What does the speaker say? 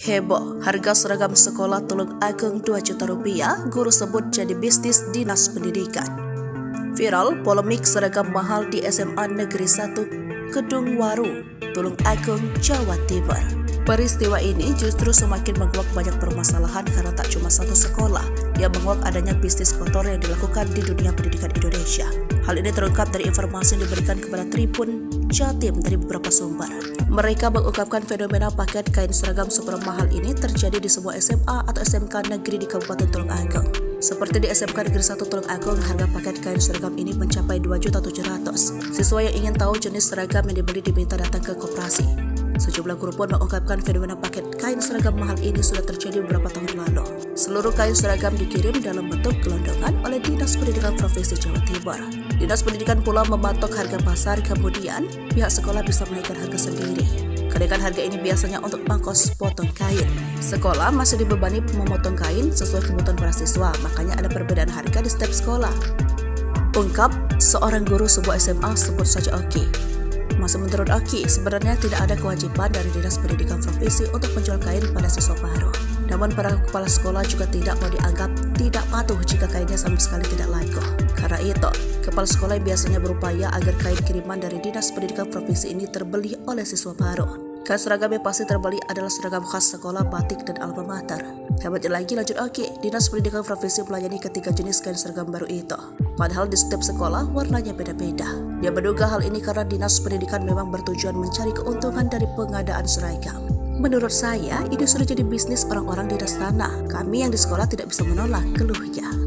Heboh, harga seragam sekolah Tulung Agung 2 juta rupiah, guru sebut jadi bisnis Dinas Pendidikan. Viral, polemik seragam mahal di SMA Negeri 1, Kedung Waru, Tulung Agung, Jawa Timur. Peristiwa ini justru semakin menguak banyak permasalahan karena tak cuma satu sekolah yang menguak adanya bisnis kotor yang dilakukan di dunia pendidikan Indonesia. Hal ini terungkap dari informasi yang diberikan kepada Tribun Jatim dari beberapa sumber. Mereka mengungkapkan fenomena paket kain seragam super mahal ini terjadi di sebuah SMA atau SMK negeri di Kabupaten Tulung Agung. Seperti di SMK Negeri 1 Tulung Agung, harga paket kain seragam ini mencapai 2.700.000. Siswa yang ingin tahu jenis seragam yang dibeli diminta datang ke koperasi. Sejumlah guru pun mengungkapkan fenomena paket kain seragam mahal ini sudah terjadi beberapa tahun lalu. Seluruh kain seragam dikirim dalam bentuk gelondongan oleh Dinas Pendidikan Provinsi Jawa Timur. Dinas Pendidikan pula mematok harga pasar, kemudian pihak sekolah bisa menaikkan harga sendiri. Kenaikan harga ini biasanya untuk ongkos potong kain. Sekolah masih dibebani memotong kain sesuai kebutuhan para siswa, makanya ada perbedaan harga di setiap sekolah. Ungkap seorang guru sebuah SMA, sebut saja Oki. Masih menurut Oki, sebenarnya tidak ada kewajiban dari Dinas Pendidikan Provinsi untuk menjual kain pada siswa baru. Namun para kepala sekolah juga tidak mau dianggap tidak patuh jika kainnya sama sekali tidak laku. Karena itu, kepala sekolah biasanya berupaya agar kain kiriman dari Dinas Pendidikan Provinsi ini terbeli oleh siswa baru. Kain seragam yang pasti terbeli adalah seragam khas sekolah, batik, dan alma mater. Hebatnya lagi, lanjut Oki, Dinas Pendidikan Provinsi melayani ketiga jenis kain seragam baru itu. Padahal di setiap sekolah warnanya beda-beda. Dia menduga hal ini karena Dinas Pendidikan memang bertujuan mencari keuntungan dari pengadaan seragam. Menurut saya, ini sudah jadi bisnis orang-orang di sana. Kami yang di sekolah tidak bisa menolak, keluhnya.